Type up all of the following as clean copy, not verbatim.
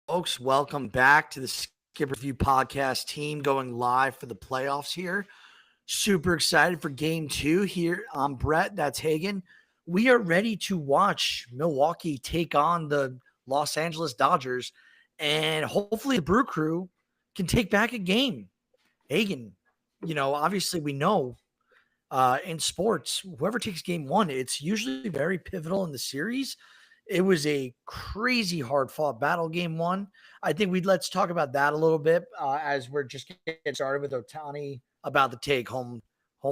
Folks, welcome back to the Skip Review Podcast team going live for the playoffs here. Super excited for game two here. I'm Brett. That's Hagen. We are ready to watch Milwaukee take on the Los Angeles Dodgers, and hopefully the Brew Crew can take back a game. Hagen, obviously we know in sports, whoever takes game one, it's usually very pivotal in the series. It was a crazy hard fought battle game one. I think let's talk about that a little bit as we're just getting started with Otani about to take home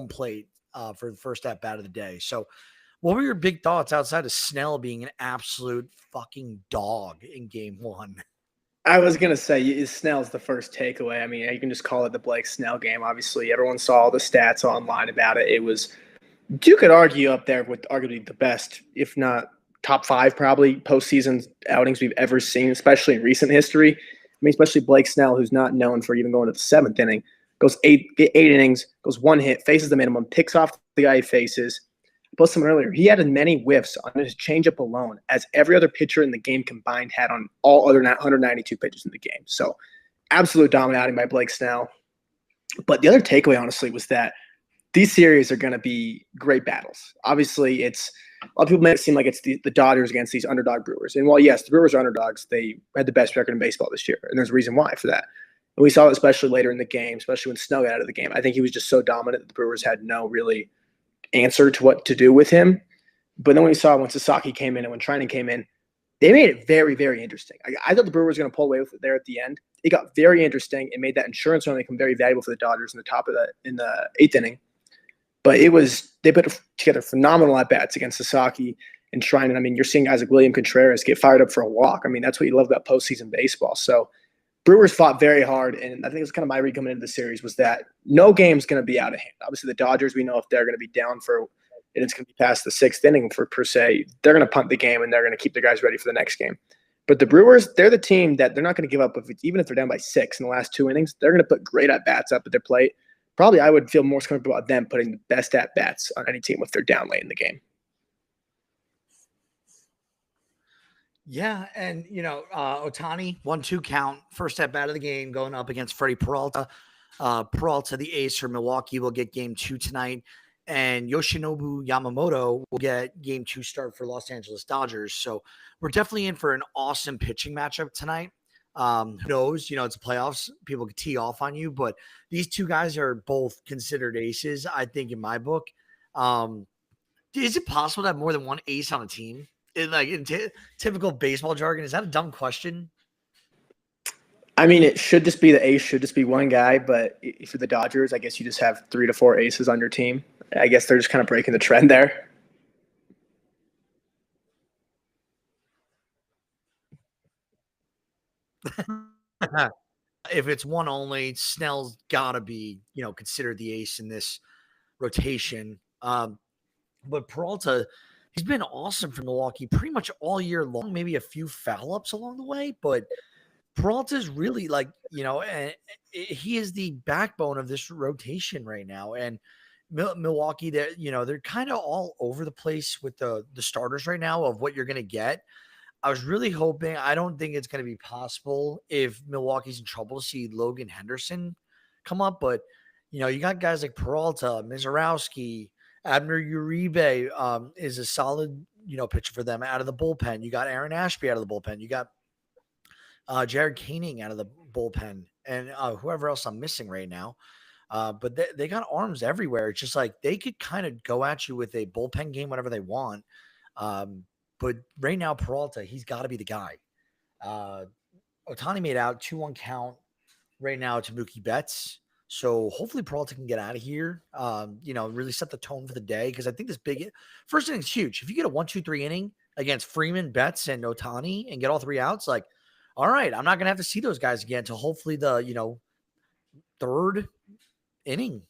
plate for the first at bat of the day. So, what were your big thoughts outside of Snell being an absolute fucking dog in game one? I was going to say Snell's the first takeaway. I mean, you can just call it the Blake Snell game. Obviously, everyone saw all the stats online about it. It was, you could argue up there with arguably the best, if not top five, probably postseason outings we've ever seen, especially in recent history. I mean, especially Blake Snell, who's not known for even going to the seventh inning, goes eight innings, goes one hit, faces the minimum, picks off the guy he faces. Plus, someone earlier, he had as many whiffs on his changeup alone as every other pitcher in the game combined had on all other 192 pitches in the game. So, absolute dominating by Blake Snell. But the other takeaway, honestly, was that these series are going to be great battles. Obviously, a lot of people make it seem like it's the Dodgers against these underdog Brewers. And while, yes, the Brewers are underdogs, they had the best record in baseball this year. And there's a reason why for that. And we saw it especially later in the game, especially when Snow got out of the game. I think he was just so dominant that the Brewers had no really answer to what to do with him. But then we saw when Sasaki came in and when Trinan came in, they made it very, very interesting. I thought the Brewers were going to pull away with it there at the end. It got very interesting. It made that insurance run become very valuable for the Dodgers in the top of in the eighth inning. But they put together phenomenal at bats against Sasaki and Trinan. I mean, you're seeing guys like William Contreras get fired up for a walk. I mean, that's what you love about postseason baseball. So Brewers fought very hard, and I think it's kind of my read coming into the series was that no game's going to be out of hand. Obviously, the Dodgers, we know if they're going to be down and it's going to be past the sixth inning per se, they're going to punt the game and they're going to keep their guys ready for the next game. But the Brewers, they're the team that they're not going to give up. Even if they're down by 6 in the last 2 innings, they're going to put great at-bats up at their plate. Probably I would feel more comfortable about them putting the best at-bats on any team if they're down late in the game. Yeah, and Otani 1-2 count, first at bat of the game, going up against Freddie Peralta. Peralta, the ace for Milwaukee, will get game 2 tonight, and Yoshinobu Yamamoto will get game 2 start for Los Angeles Dodgers. So we're definitely in for an awesome pitching matchup tonight. Who knows? It's playoffs. People can tee off on you, but these two guys are both considered aces, I think, in my book. Is it possible to have more than one ace on a team? In typical baseball jargon, is that a dumb question? I mean, it should just be the ace should just be one guy, but for the Dodgers, I guess you just have 3 to 4 aces on your team. I guess they're just kind of breaking the trend there. If it's one only, Snell's got to be, considered the ace in this rotation. But Peralta, he's been awesome for Milwaukee pretty much all year long, maybe a few foul ups along the way, but Peralta's really he is the backbone of this rotation right now. And Milwaukee, they're kind of all over the place with the starters right now of what you're going to get. I was really hoping, I don't think it's going to be possible if Milwaukee's in trouble to see Logan Henderson come up, but you got guys like Peralta, Mizorowski, Abner Uribe is a solid, pitcher for them out of the bullpen. You got Aaron Ashby out of the bullpen. You got Jared Koenig out of the bullpen, and whoever else I'm missing right now. But they got arms everywhere. It's just like they could kind of go at you with a bullpen game whenever they want. But right now, Peralta, he's got to be the guy. Otani made out 2-1 count right now to Mookie Betts. So hopefully Peralta can get out of here, really set the tone for the day. Because I think this first inning's huge. If you get a 1-2-3 inning against Freeman, Betts, and Otani and get all 3 outs, like, all right, I'm not going to have to see those guys again until hopefully the, third inning,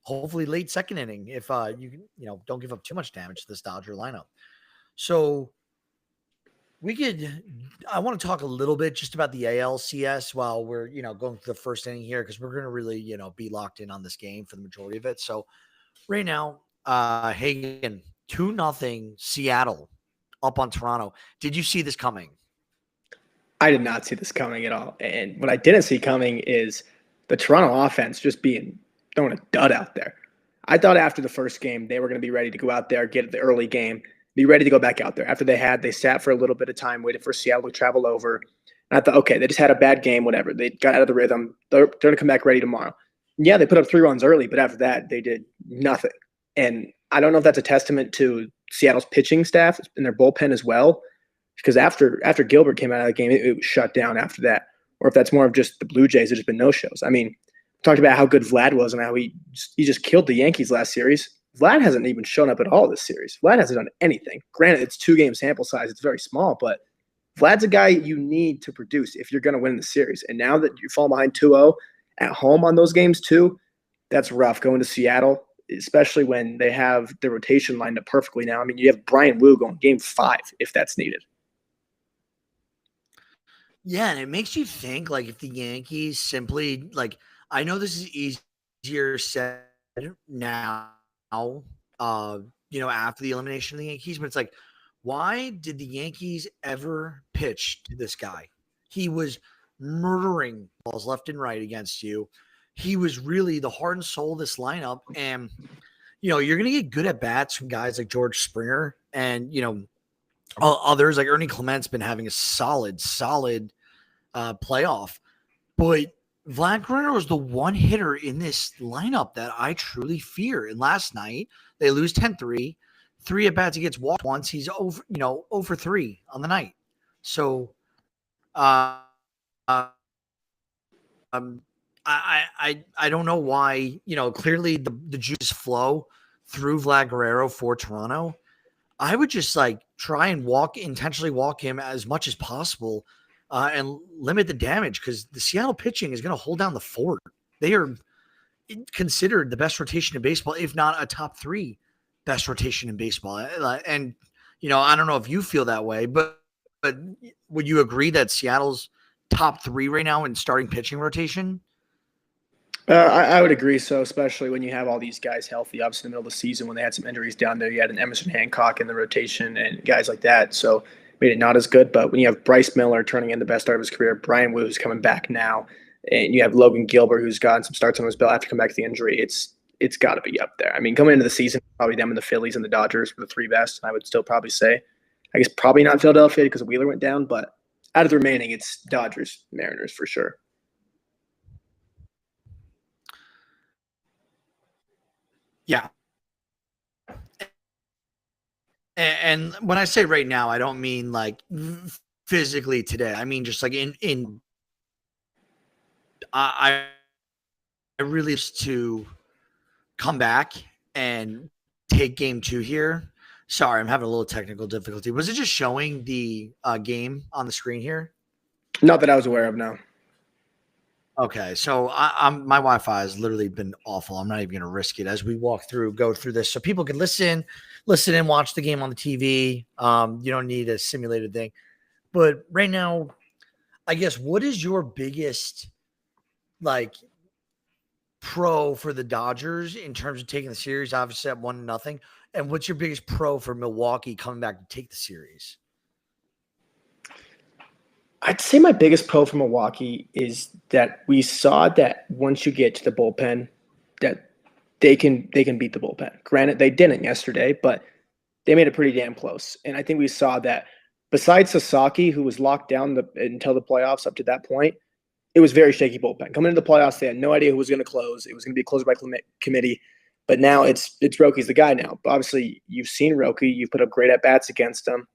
hopefully late second inning, if you don't give up too much damage to this Dodger lineup. So I want to talk a little bit just about the ALCS while we're, going through the first inning here, because we're going to really, be locked in on this game for the majority of it. So right now, Hagen, 2-0 Seattle up on Toronto. Did you see this coming? I did not see this coming at all. And what I didn't see coming is the Toronto offense just throwing a dud out there. I thought after the first game they were going to be ready to go out there, get the early game, be ready to go back out there. After they sat for a little bit of time, waited for Seattle to travel over. And I thought, okay, they just had a bad game, whatever. They got out of the rhythm. They're going to come back ready tomorrow. And yeah, they put up 3 runs early, but after that, they did nothing. And I don't know if that's a testament to Seattle's pitching staff and their bullpen as well, because after Gilbert came out of the game, it was shut down after that. Or if that's more of just the Blue Jays, there's just been no shows. I mean, talked about how good Vlad was and how he just killed the Yankees last series. Vlad hasn't even shown up at all this series. Vlad hasn't done anything. Granted, it's 2-game sample size. It's very small, but Vlad's a guy you need to produce if you're going to win the series. And now that you fall behind 2-0 at home on those games too, that's rough going to Seattle, especially when they have the rotation lined up perfectly now. I mean, you have Brian Wu going game 5 if that's needed. Yeah, and it makes you think, like, if the Yankees simply, like, I know this is easier said now, after the elimination of the Yankees, but it's like, why did the Yankees ever pitch to this guy? He was murdering balls left and right against you. He was really the heart and soul of this lineup. And, you're going to get good at bats from guys like George Springer and, others like Ernie Clement's been having a solid playoff. But Vlad Guerrero is the one hitter in this lineup that I truly fear. And last night, they lose 10-3. 3 at bats, he gets walked once. He's over, 0 for 3 on the night. So, I don't know why. Clearly the juices flow through Vlad Guerrero for Toronto. I would just try and intentionally walk him as much as possible, and limit the damage, because the Seattle pitching is going to hold down the fort. They are considered the best rotation in baseball, if not a top 3 best rotation in baseball. And, I don't know if you feel that way, but would you agree that Seattle's top 3 right now in starting pitching rotation? I would agree so, especially when you have all these guys healthy. Obviously, in the middle of the season when they had some injuries down there, you had an Emerson Hancock in the rotation and guys like that. So made it not as good. But when you have Bryce Miller turning in the best start of his career, Brian Wu, who's coming back now, and you have Logan Gilbert, who's gotten some starts on his belt after coming back to the injury, it's got to be up there. I mean, coming into the season, probably them and the Phillies and the Dodgers were the 3 best. I would still probably say, I guess probably not Philadelphia because Wheeler went down, but out of the remaining, it's Dodgers, Mariners for sure. Yeah. And when I say right now, I don't mean physically today. I mean just I really used to come back and take game 2 here. Sorry, I'm having a little technical difficulty. Was it just showing the game on the screen here? Not that I was aware of, no. Okay, so my Wi-Fi has literally been awful. I'm not even going to risk it as we go through this, so people can listen and watch the game on the TV. You don't need a simulated thing. But right now, I guess, what is your biggest pro for the Dodgers in terms of taking the series? Obviously at 1-0, and what's your biggest pro for Milwaukee coming back to take the series? I'd say my biggest pro for Milwaukee is that we saw that once you get to the bullpen, that they can beat the bullpen. Granted, they didn't yesterday, but they made it pretty damn close. And I think we saw that besides Sasaki, who was locked down until the playoffs up to that point, it was very shaky bullpen. Coming into the playoffs, they had no idea who was going to close. It was going to be closed by committee. But now it's Roki's the guy now. But obviously, you've seen Roki. You've put up great at-bats against him.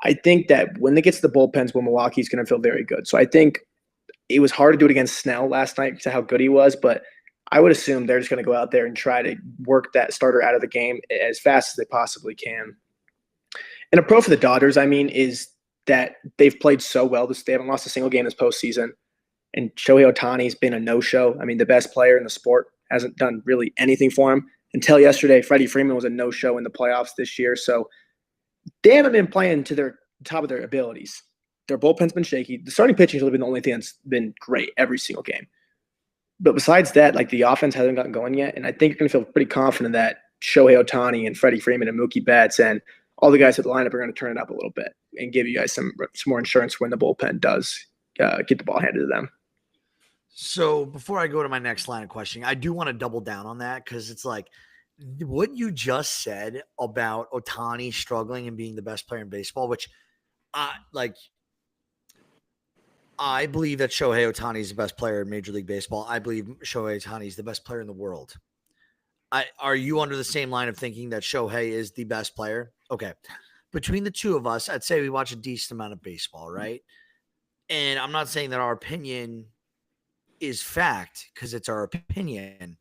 I think that when they get to the bullpens, Milwaukee's going to feel very good. So I think it was hard to do it against Snell last night because of how good he was, but I would assume they're just going to go out there and try to work that starter out of the game as fast as they possibly can. And a pro for the Dodgers, is that they've played so well. They haven't lost a single game this postseason. And Shohei Ohtani's been a no-show. The best player in the sport hasn't done really anything for him. Until yesterday, Freddie Freeman was a no-show in the playoffs this year. So they haven't been playing to their top of their abilities. Their bullpen's been shaky. The starting pitching has really been the only thing that's been great every single game. But besides that, the offense hasn't gotten going yet. And I think you're going to feel pretty confident that Shohei Ohtani and Freddie Freeman and Mookie Betts and all the guys at the lineup are going to turn it up a little bit and give you guys some more insurance when the bullpen does get the ball handed to them. So before I go to my next line of questioning, I do want to double down on that because it's like what you just said about Ohtani struggling and being the best player in baseball, which I believe that Shohei Ohtani is the best player in Major League Baseball. I believe Shohei Ohtani is the best player in the world. Are you under the same line of thinking that Shohei is the best player? Okay. Between the two of us, I'd say we watch a decent amount of baseball, right? And I'm not saying that our opinion is fact because it's our opinion.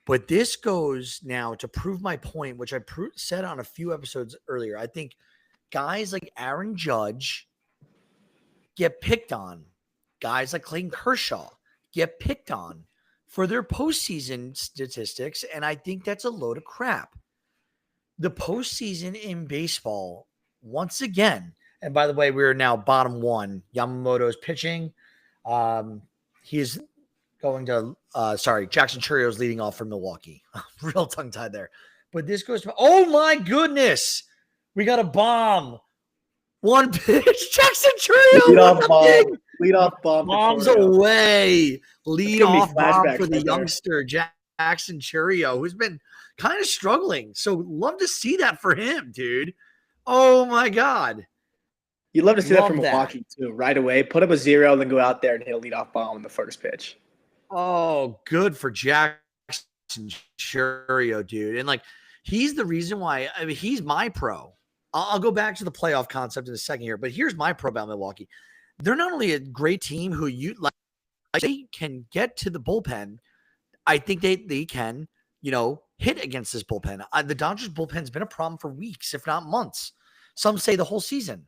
But this goes now to prove my point, which I said on a few episodes earlier. I think guys like Aaron Judge get picked on. Guys like Clayton Kershaw get picked on for their postseason statistics, and I think that's a load of crap. The postseason in baseball, once again, and by the way, we're now bottom one. Yamamoto's pitching. He's going to, Jackson Churrio's leading off for Milwaukee. Real tongue-tied there. But this goes to, oh my goodness, we got a bomb. One pitch, Jackson Chourio. Lead off bomb. Bombs away. Lead off bomb for the youngster, Jackson Chourio, who's been kind of struggling. So love to see that for him, dude. Oh my God. You'd love to see that from Milwaukee too, right away. Put up a 0, then go out there and hit a leadoff bomb on the first pitch. Oh, good for Jackson Chourio, dude. And he's the reason why, he's my pro. I'll go back to the playoff concept in a second here, but here's my pro about Milwaukee. They're not only a great team who they can get to the bullpen. I think they can, hit against this bullpen. The Dodgers bullpen's been a problem for weeks, if not months. Some say the whole season.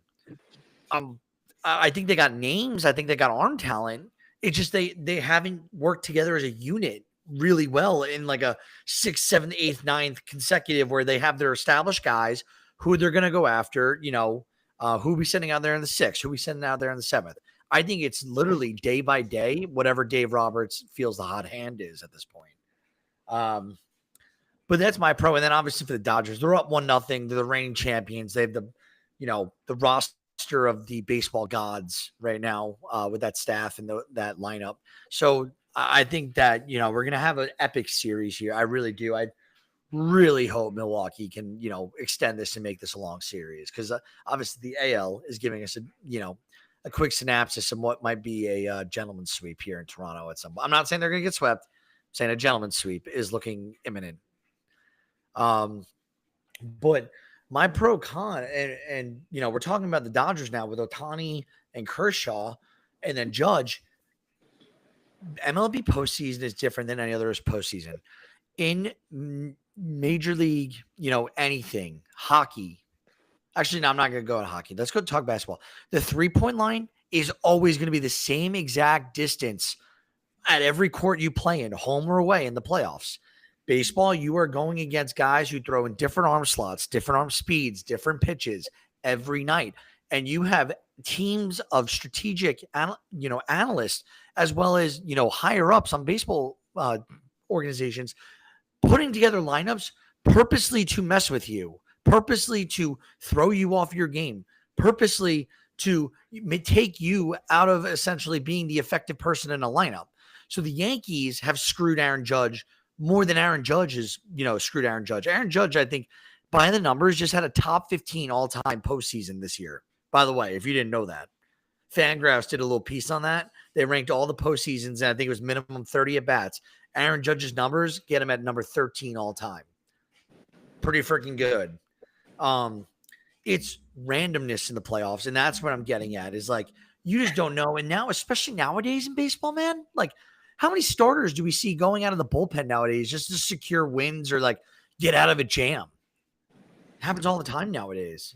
I think they got names. I think they got arm talent. It's just they haven't worked together as a unit really well in a 6th, 7th, 8th, 9th consecutive where they have their established guys who they're going to go after, who we sending out there in the 6th, who we sending out there in the 7th. I think it's literally day by day, whatever Dave Roberts feels the hot hand is at this point. But that's my pro. And then obviously for the Dodgers, they're up 1-0. They're the reigning champions. They have the roster of the baseball gods right now with that staff and that lineup. So I think that, we're going to have an epic series here. I really do. I really hope Milwaukee can, extend this and make this a long series because obviously the AL is giving us a quick synopsis of what might be a gentleman's sweep here in Toronto at some point. I'm not saying they're going to get swept. I'm saying a gentleman's sweep is looking imminent. But my pro con and we're talking about the Dodgers now with Ohtani and Kershaw and then Judge. MLB postseason is different than any other postseason. In Major League, anything, hockey. Actually, no, I'm not going to go on hockey. Let's go talk basketball. The 3-point line is always going to be the same exact distance at every court you play in, home or away in the playoffs. Baseball, you are going against guys who throw in different arm slots, different arm speeds, different pitches every night. And you have teams of strategic, analysts, as well as, higher ups on baseball organizations putting together lineups purposely to mess with you, purposely to throw you off your game, purposely to take you out of essentially being the effective person in a lineup. So the Yankees have screwed Aaron Judge more than Aaron Judge has, screwed Aaron Judge. Aaron Judge, I think, by the numbers, just had a top 15 all-time postseason this year. By the way, if you didn't know that. Fangraphs did a little piece on that. They ranked all the postseasons, and I think it was minimum 30 at-bats. Aaron Judge's numbers get him at number 13 all-time. Pretty freaking good. It's randomness in the playoffs, and that's what I'm getting at, is you just don't know. And now, especially nowadays in baseball, man, how many starters do we see going out of the bullpen nowadays just to secure wins or get out of a jam? It happens all the time nowadays.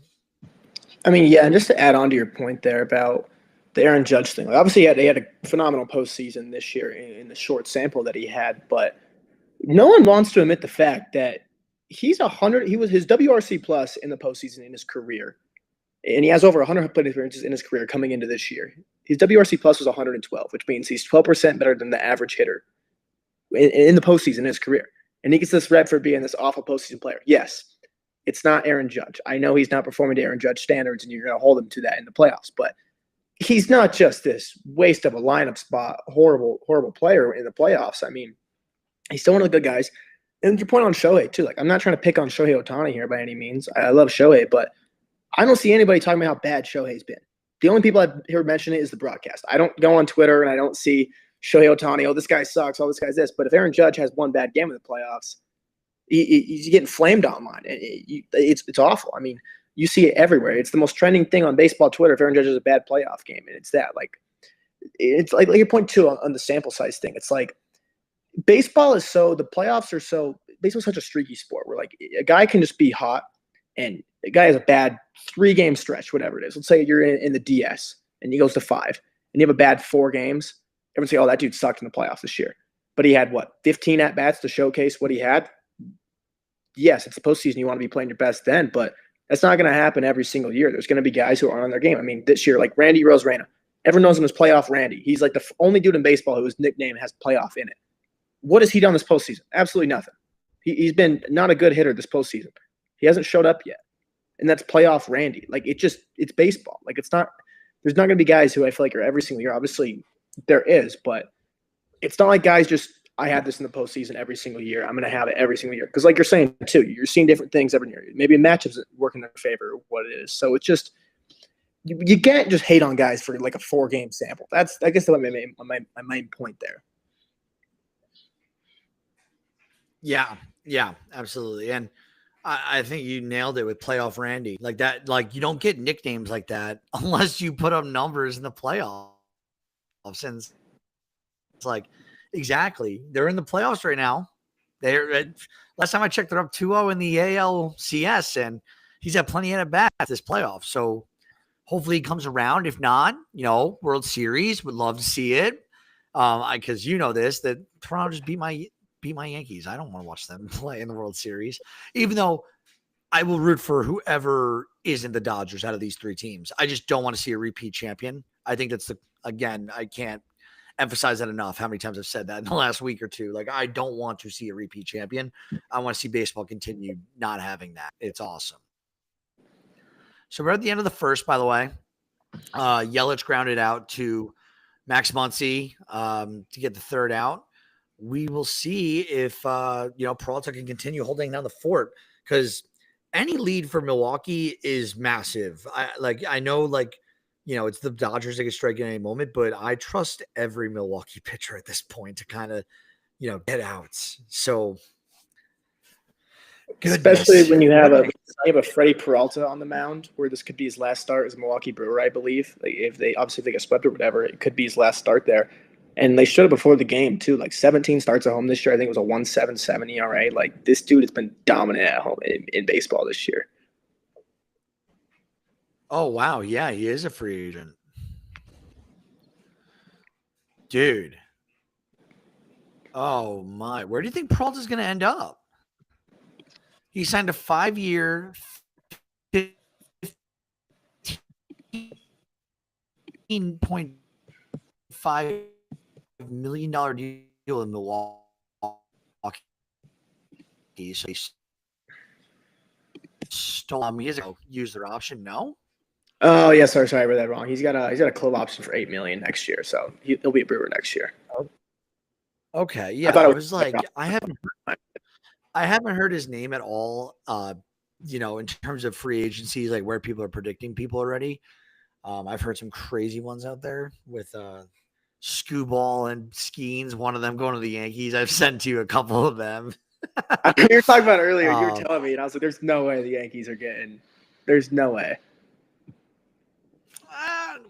I mean, yeah, and just to add on to your point there about the Aaron Judge thing, obviously he had a phenomenal postseason this year in the short sample that he had, but no one wants to admit the fact that he's 100. He was his WRC plus in the postseason in his career, and he has over 100 plate appearances in his career coming into this year. His WRC plus was 112, which means he's 12% better than the average hitter in the postseason in his career. And he gets this rep for being this awful postseason player. Yes, It's not Aaron Judge. I know he's not performing to Aaron Judge standards, and you're going to hold him to that in the playoffs. But he's not just this waste of a lineup spot, horrible player in the playoffs. I mean, he's still one of the good guys. And your point on Shohei, too. Like, I'm not trying to pick on Shohei Ohtani here by any means. I love Shohei, but I don't see anybody talking about how bad Shohei's been. The only people I've heard mention it is the broadcast. I don't go on Twitter and I don't see Shohei Ohtani, oh, this guy sucks, oh, this guy's this. But if Aaron Judge has one bad game in the playoffs, he's getting flamed online. It's awful. I mean, you see it everywhere. It's the most trending thing on baseball Twitter if Aaron Judge has a bad playoff game. And it's that. Like, it's like your point, too, on the sample size thing. It's like baseball's such a streaky sport where, like, a guy can just be hot and a guy has a bad 3-game stretch, whatever it is. Let's say you're in the DS and he goes to 5 and you have a bad 4 games. Everyone say, oh, that dude sucked in the playoffs this year. But he had, 15 at-bats to showcase what he had? Yes, it's the postseason. You want to be playing your best then, but that's not going to happen every single year. There's going to be guys who aren't on their game. I mean, this year, like Randy Rosarena, everyone knows him as Playoff Randy. He's like the only dude in baseball whose nickname has playoff in it. What has he done this postseason? Absolutely nothing. He's been not a good hitter this postseason. He hasn't showed up yet. And that's playoff Randy. Like, it's baseball. Like, there's not going to be guys who I feel like are every single year. Obviously, there is, but it's not like guys just, I had this in the postseason every single year. I'm going to have it every single year. Because like you're saying, too, you're seeing different things every year. Maybe a matchup's working in their favor or what it is. So it's just, you can't just hate on guys for like a 4-game sample. That's, I guess, my main point there. Yeah, absolutely. And I think you nailed it with playoff Randy. Like that, like you don't get nicknames like that unless you put up numbers in the playoffs. And it's like, exactly. They're in the playoffs right now. Last time I checked, they're up 2-0 in the NLCS, and he's had plenty of at-bats this playoff. So hopefully he comes around. If not, World Series, would love to see it. Because you know this, that Toronto just beat my Yankees. I don't want to watch them play in the World Series, even though I will root for whoever is in the Dodgers out of these 3 teams. I just don't want to see a repeat champion. I think that's again, I can't emphasize that enough, how many times I've said that in the last week or two. Like, I don't want to see a repeat champion. I want to see baseball continue not having that. It's awesome. So we're at the end of the first, by the way. Yelich grounded out to Max Muncy to get the 3rd out. We will see if, Peralta can continue holding down the fort, because any lead for Milwaukee is massive. I know, it's the Dodgers that can strike at any moment, but I trust every Milwaukee pitcher at this point to kind of, get outs. So, goodness. Especially when you have a Freddie Peralta on the mound, where this could be his last start as a Milwaukee Brewer, I believe. Like, if they get swept or whatever, it could be his last start there. And they showed it before the game, too. Like, 17 starts at home this year. I think it was a 1.77 ERA. Like, this dude has been dominant at home in baseball this year. Oh, wow. Yeah, he is a free agent. Dude. Oh, my. Where do you think Peralta's going to end up? He signed a 5-year, $15.5 million deal in Milwaukee. So he stole. He hasn't used their option. No. Oh yeah, sorry, I read that wrong. He's got a club option for $8 million next year, so he'll be a Brewer next year. Okay, yeah. I was like, I haven't heard his name at all. In terms of free agencies, like where people are predicting people already. I've heard some crazy ones out there with Scooball and Skeens, one of them going to the Yankees. I've sent you a couple of them. You were talking about earlier. You were telling me, and I was like, "There's no way the Yankees are getting. There's no way."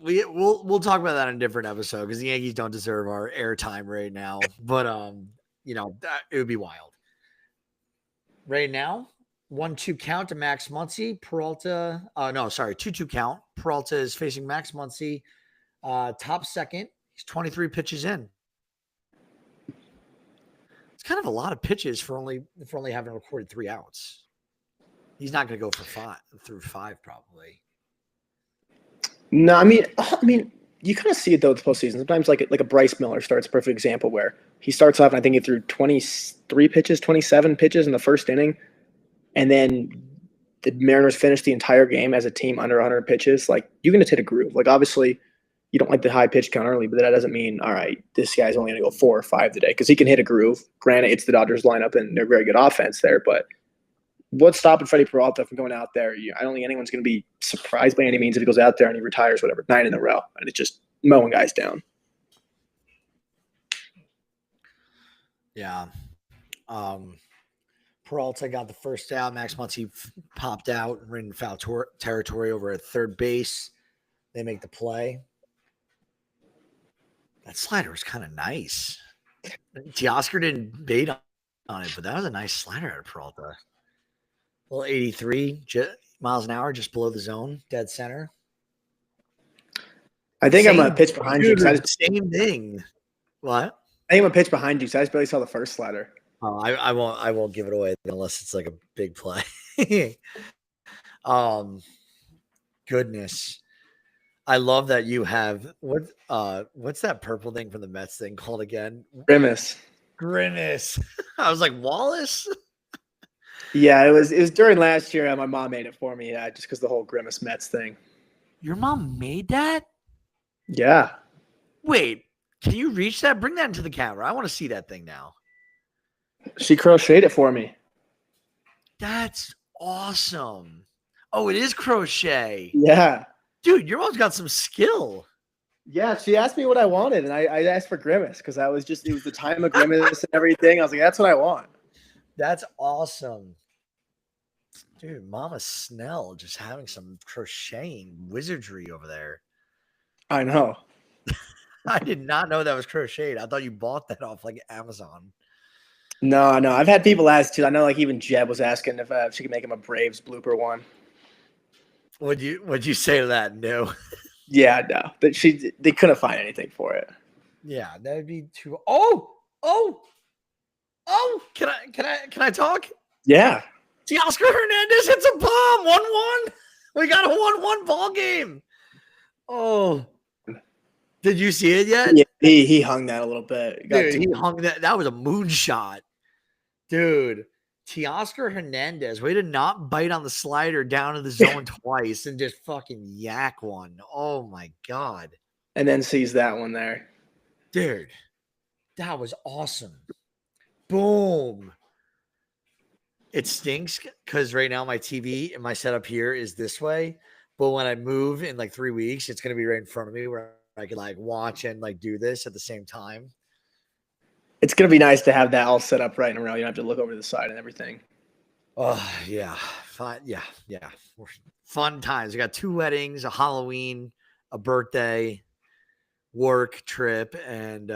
We'll talk about that in a different episode, because the Yankees don't deserve our airtime right now. But it would be wild. Right now, 1-2 count to Max Muncy. Peralta. 2-2 count. Peralta is facing Max Muncy. Top second. He's 23 pitches in. It's kind of a lot of pitches for only having recorded 3 outs. He's not going to go for 5 probably. No, I mean, you kind of see it though this postseason. Sometimes like a Bryce Miller starts, a perfect example, where he starts off and I think he threw 23 pitches, 27 pitches in the first inning, and then the Mariners finished the entire game as a team under 100 pitches, like you can just hit a groove. Like obviously, you don't like the high pitch count early, but that doesn't mean all right, this guy's only going to go 4 or 5 today because he can hit a groove. Granted, it's the Dodgers lineup and they're very good offense there, but what's stopping Freddie Peralta from going out there? I don't think anyone's going to be surprised by any means if he goes out there and he retires whatever 9 in a row and it's just mowing guys down. Yeah. Peralta got the first out. Max Muncy popped out and ran in foul territory over at third base. They make the play. That slider was kind of nice. Teoscar didn't bait on it, but that was a nice slider at Peralta. Well, 83 miles an hour, just below the zone, dead center. I think I'm going to pitch behind you. Same thing. What? I think I'm going to pitch behind you because I just barely saw the first slider. Oh, I won't give it away unless it's like a big play. Goodness. I love that you have what's that purple thing from the Mets thing called again? Grimace. I was like, Wallace? Yeah, it was during last year. My mom made it for me, just because the whole Grimace Mets thing. Your mom made that? Yeah. Wait, can you reach that? Bring that into the camera. I want to see that thing now. She crocheted it for me. That's awesome. Oh, it is crochet. Yeah. Dude, your mom's got some skill. Yeah, she asked me what I wanted, and I asked for Grimace because it was the time of Grimace and everything. I was like, that's what I want. That's awesome. Dude, Mama Snell just having some crocheting wizardry over there. I know. I did not know that was crocheted. I thought you bought that off like Amazon. No. I've had people ask too. I know, like even Jeb was asking if she could make him a Braves blooper one. What'd you say to that? No. Yeah, no. But they couldn't find anything for it. Yeah, that'd be too. Oh! Can I talk? Yeah. Teoscar Hernandez hits a bomb. 1-1. We got a 1-1 ball game. Oh. Did you see it yet? Yeah, he hung that a little bit. Dude, he hung that. That was a moonshot. Dude, Teoscar Hernandez, way to not bite on the slider down in the zone twice and just fucking yak one. Oh, my God. And then sees that one there. Dude, that was awesome. Boom. It stinks because right now my TV and my setup here is this way. But when I move in like 3 weeks, it's going to be right in front of me where I can like watch and like do this at the same time. It's going to be nice to have that all set up right in a row. You don't have to look over to the side and everything. Oh, yeah. Fun. Yeah. Fun times. We got 2 weddings, a Halloween, a birthday, work trip, and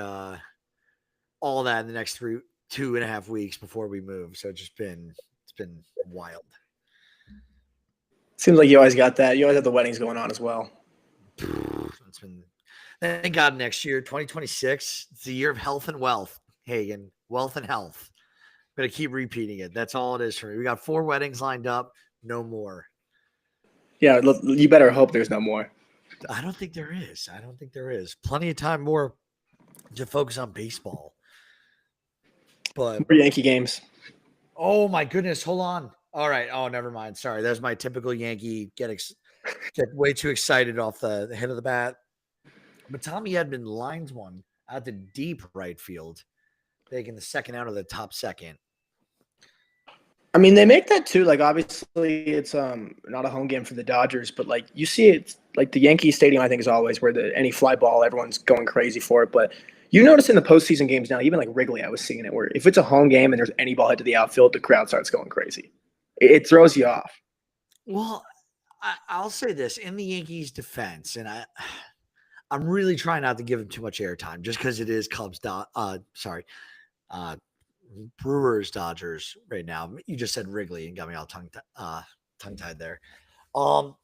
all that in the next 2.5 weeks before we move. So it's been wild. Seems like you always got that. You always have the weddings going on as well. It's been, thank God, next year, 2026, it's the year of health and wealth, Hagen. Wealth and health. I'm going to keep repeating it. That's all it is for me. We got 4 weddings lined up. No more. Yeah, you better hope there's no more. I don't think there is. Plenty of time more to focus on baseball. But more Yankee games. Oh, my goodness. Hold on. All right. Oh, never mind. Sorry. That's my typical Yankee get way too excited off the head of the bat. But Tommy Edman lines one out to deep right field, taking the second out of the top second. I mean, they make that too. Like, obviously, it's not a home game for the Dodgers, but like you see it, like the Yankee Stadium, I think is always where any fly ball, everyone's going crazy for it. But you notice in the postseason games now, even like Wrigley, I was seeing it where if it's a home game and there's any ball hit to the outfield, the crowd starts going crazy. It throws you off. Well, I'll say this in the Yankees' defense, and I'm really trying not to give them too much airtime just because it is Brewers Dodgers right now. You just said Wrigley and got me all tongue-tied there. The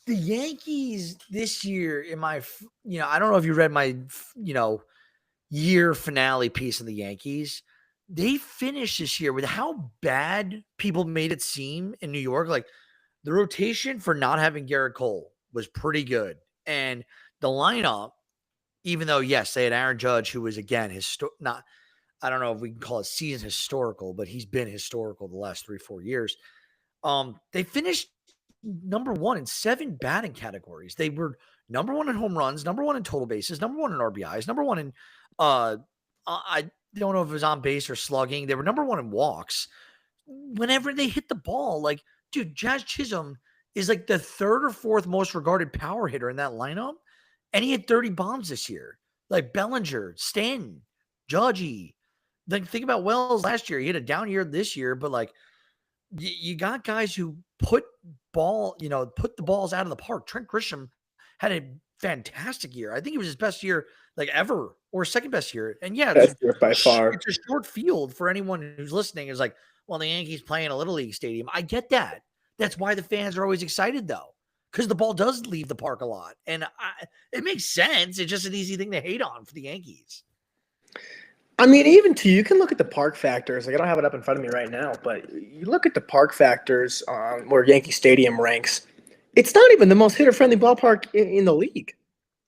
Yankees this year I don't know if you read my year finale piece of the Yankees. They finished this year with how bad people made it seem in New York. Like the rotation for not having Garrett Cole was pretty good. And the lineup, even though, yes, they had Aaron Judge, who was, again, I don't know if we can call it season historical, but he's been historical the last 3-4 years. They finished number 1 in 7 batting categories. They were number 1 in home runs, number 1 in total bases, number 1 in RBIs, number 1 in I don't know if it was on base or slugging. They were number 1 in walks. Whenever they hit the ball, like, dude, Jazz Chisholm is like the 3rd or 4th most regarded power hitter in that lineup, and he had 30 bombs this year. Like Bellinger, Stanton, Judgy. Like, think about Wells last year. He had a down year this year, but like, you got guys who put the balls out of the park. Trent Grisham had a fantastic year. I think it was his best year like ever, or second best year. And yeah, Best year by far. It's a short field for anyone who's listening. Is like, well, the Yankees play in a little league stadium. I get that. That's why the fans are always excited though, because the ball does leave the park a lot, and it makes sense. It's just an easy thing to hate on for the Yankees. I mean, even too, you can look at the park factors. Like, I don't have it up in front of me right now, but you look at the park factors where Yankee Stadium ranks. It's not even the most hitter-friendly ballpark in the league.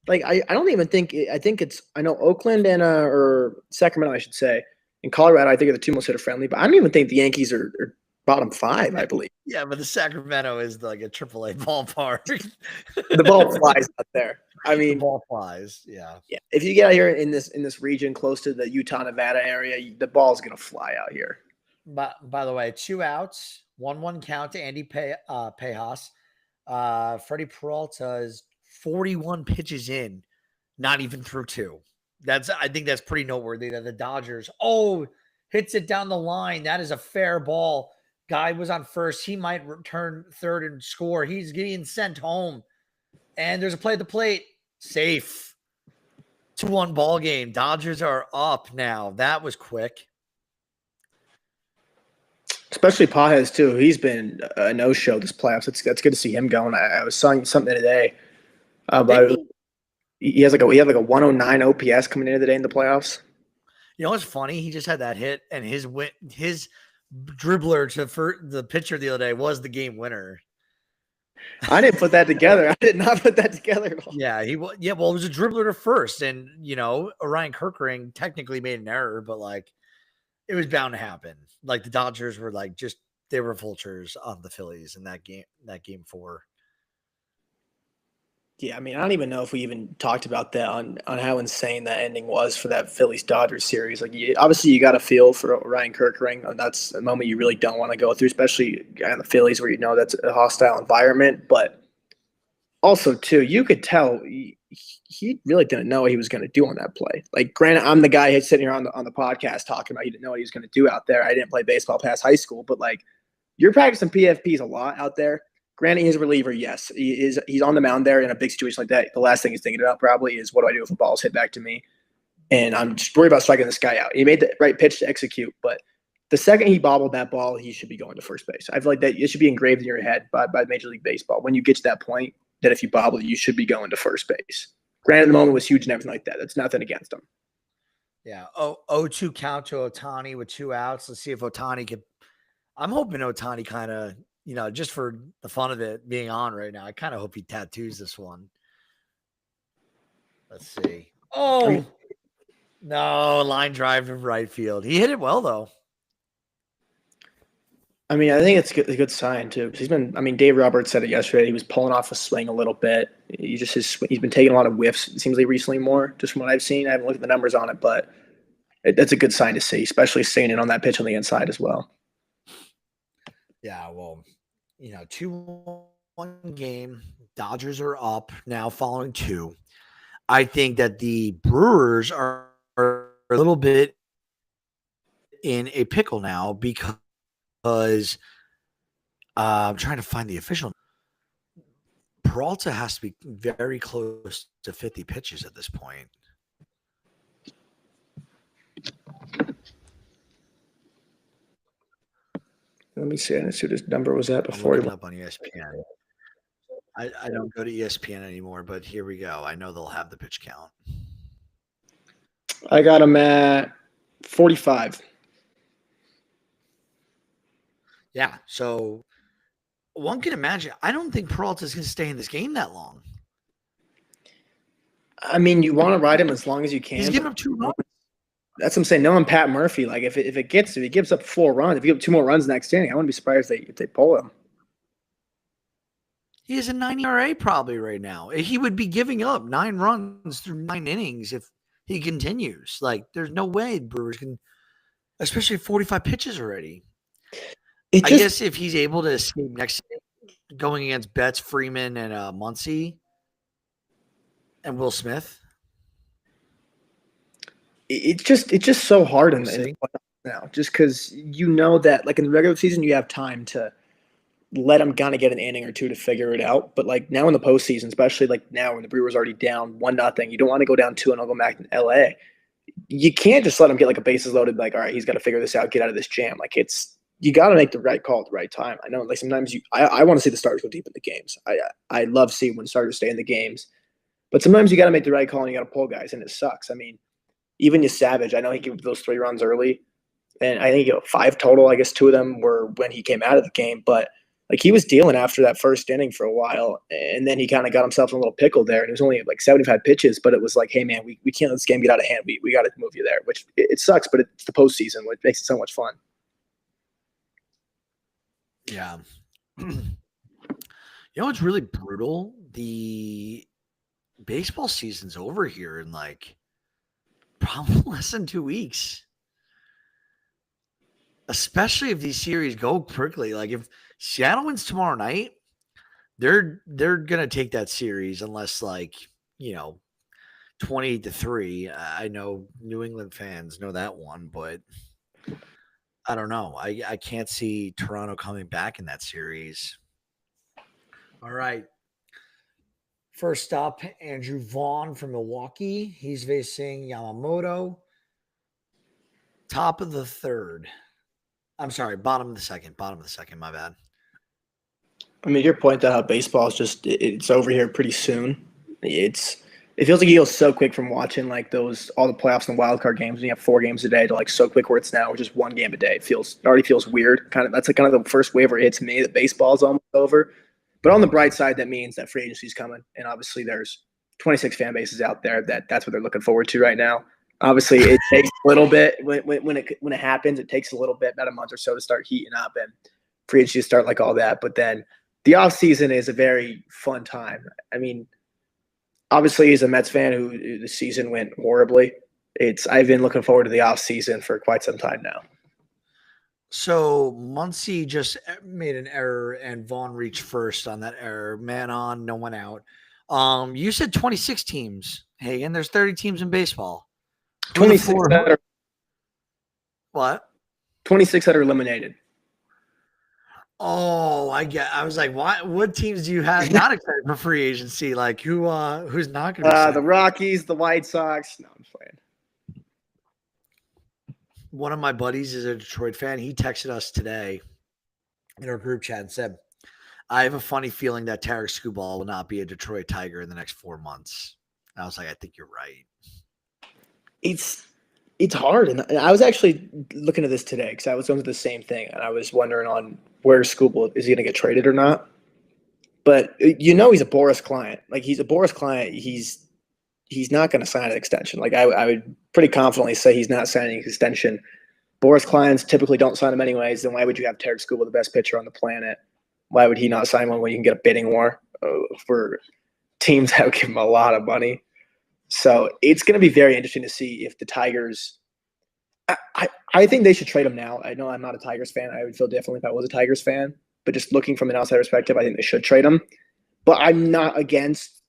Like, I don't even think – I think it's – I know Oakland and or Sacramento, I should say, and Colorado, I think are the 2 most hitter-friendly. But I don't even think the Yankees are bottom 5, I believe. Yeah, but the Sacramento is like a AAA ballpark. The ball flies out there. I mean, the ball flies. Yeah. Yeah. If you get out here in this region close to the Utah, Nevada area, the ball's gonna fly out here. By the way, 2 outs, 1-1 count to Andy Pejas. Freddie Peralta is 41 pitches in, not even through 2. I think that's pretty noteworthy that the Dodgers hits it down the line. That is a fair ball. Guy was on first. He might return third and score. He's getting sent home. And there's a play at the plate. Safe. 2-1 ball game. Dodgers are up now. That was quick. Especially Pajes too. He's been a no-show this playoffs. That's good to see him going. I was seeing something today about he had like a 109 OPS coming into the day in the playoffs. You know what's funny? He just had that hit, and his dribbler to the pitcher the other day was the game winner. I didn't put that together. I did not put that together at all. Yeah, well, it was a dribbler to first, and Orion Kerkering technically made an error, but like, it was bound to happen. Like, the Dodgers were like they were vultures on the Phillies in that game 4. Yeah, I mean, I don't even know if we even talked about that on how insane that ending was for that Phillies-Dodgers series. Like, obviously, you got a feel for Ryan Kerkering, and that's a moment you really don't want to go through, especially on the Phillies where that's a hostile environment. But also, too, you could tell he really didn't know what he was going to do on that play. Like, granted, I'm the guy sitting here on the podcast talking about he didn't know what he was going to do out there. I didn't play baseball past high school, but, like, you're practicing PFPs a lot out there. Granted, he's a reliever, yes. He's on the mound there in a big situation like that. The last thing he's thinking about probably is, what do I do if a ball's hit back to me? And I'm just worried about striking this guy out. He made the right pitch to execute, but the second he bobbled that ball, he should be going to first base. I feel like that it should be engraved in your head by Major League Baseball. When you get to that point, that if you bobble, you should be going to first base. Granted, the moment was huge and everything like that. That's nothing against him. Yeah. 0-2 count to Ohtani with 2 outs. Let's see if Ohtani could. I'm hoping Ohtani kind of, just for the fun of it being on right now, I kind of hope he tattoos this one. Let's see. Oh, no, line drive to right field. He hit it well, though. I mean, I think it's a good sign, too. He's been, Dave Roberts said it yesterday. He was pulling off a swing a little bit. He's been taking a lot of whiffs, it seems like recently more, just from what I've seen. I haven't looked at the numbers on it, but that's a good sign to see, especially staying in on that pitch on the inside as well. Yeah, well, 2-1 game. Dodgers are up now following 2. I think that the Brewers are a little bit in a pickle now because I'm trying to find the official. Peralta has to be very close to 50 pitches at this point. Let me see. I didn't see what his number was at before. I'm looking up on ESPN. I don't go to ESPN anymore, but here we go. I know they'll have the pitch count. I got him at 45. Yeah, so one can imagine. I don't think Peralta's going to stay in this game that long. I mean, you want to ride him as long as you can. He's giving up 2 runs. That's what I'm saying. Knowing Pat Murphy, like if he gives up 4 runs, if he gives up 2 more runs next inning, I wouldn't be surprised if they pull him. He has a 9 ERA probably right now. He would be giving up 9 runs through 9 innings if he continues. Like, there's no way Brewers can, especially 45 pitches already. It I just guess if he's able to escape next going against Betts, Freeman, and Muncy and Will Smith. it's just so hard in the playoffs now, just because you know that like in the regular season you have time to let them kind of get an inning or two to figure it out. But like now in the postseason, especially like now when the Brewers already down 1-0, you don't want to go down 2 and I'll go back to LA. You can't just let him get like a bases loaded, like, all right, he's got to figure this out, get out of this jam. Like you got to make the right call at the right time. I know like sometimes I want to see the starters go deep in the games. I love seeing when starters stay in the games, but sometimes you got to make the right call and you got to pull guys, and it sucks. I mean, even Savage, I know he gave those 3 runs early, and I think 5 total. I guess 2 of them were when he came out of the game, but like he was dealing after that first inning for a while, and then he kind of got himself in a little pickle there. And it was only like 75 pitches, but it was like, hey man, we can't let this game get out of hand. We got to move you there, which it sucks, but it's the postseason, which makes it so much fun. Yeah. It's really brutal. The baseball season's over here in like probably less than 2 weeks. Especially if these series go quickly. Like if Seattle wins tomorrow night, they're gonna take that series unless 28-3. I know New England fans know that one, but I don't know. I can't see Toronto coming back in that series. All right. First up, Andrew Vaughn from Milwaukee. He's facing Yamamoto. Top of the third. I'm sorry, bottom of the second. My bad. I mean, your point that how baseball is just it's over here pretty soon. It feels like it goes so quick from watching like all the playoffs and wild card games. And you have 4 games a day to like so quick where it's now just 1 game a day. It already feels weird. That's like kind of the first wave where it hits me that baseball is almost over. But on the bright side, that means that free agency is coming, and obviously there's 26 fan bases out there that's what they're looking forward to right now. Obviously, it takes a little bit when it happens. It takes a little bit, about a month or so, to start heating up and free agency to start like all that. But then the off season is a very fun time. I mean, obviously, as a Mets fan who the season went horribly, I've been looking forward to the off season for quite some time now. So Muncy just made an error, and Vaughn reached first on that error. Man on, no one out. You said 26 teams, Hagen. There's 30 teams in baseball. 26 what? 26 that are eliminated. Oh, I was like, what teams do you have not excited for free agency? Like who's not going to be the Rockies, the White Sox. No, I'm playing. One of my buddies is a Detroit fan. He texted us today in our group chat and said, I have a funny feeling that Tarek Skubal will not be a Detroit Tiger in the next 4 months. And I was like, I think you're right. It's hard. And I was actually looking at this today because I was going through the same thing. And I was wondering on where Skubal, is he going to get traded or not? But he's a Boris client. Like he's a Boris client. He's not going to sign an extension. Like I would pretty confidently say he's not signing an extension. Boris clients typically don't sign them anyways. Then why would you have Tarek Skubal, the best pitcher on the planet? Why would he not sign one when you can get a bidding war for teams that would give him a lot of money? So it's going to be very interesting to see if the Tigers I think they should trade him now. I know I'm not a Tigers fan. I would feel differently if I was a Tigers fan. But just looking from an outside perspective, I think they should trade him. But I'm not against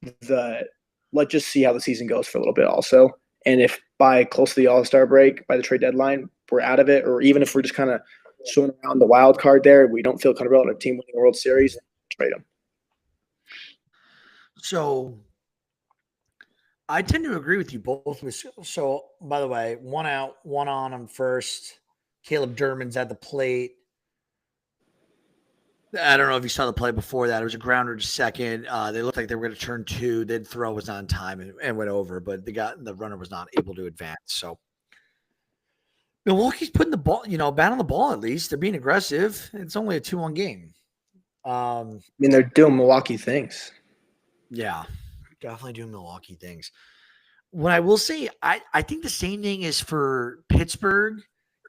let's just see how the season goes for a little bit also. And if by close to the All-Star break, by the trade deadline, we're out of it, or even if we're just kind of swimming around the wild card there, we don't feel comfortable at a team winning a World Series, trade them. So I tend to agree with you both. So, by the way, 1 out, 1 on first. Caleb Derman's at the plate. I don't know if you saw the play before that. It was a grounder to second. They looked like they were going to turn 2. Then throw was on time and went over, but the runner was not able to advance. So Milwaukee's putting the ball, bat on the ball at least. They're being aggressive. It's only a 2-1 game. I mean, they're doing Milwaukee things. Yeah, definitely doing Milwaukee things. What I will say, I think the same thing is for Pittsburgh.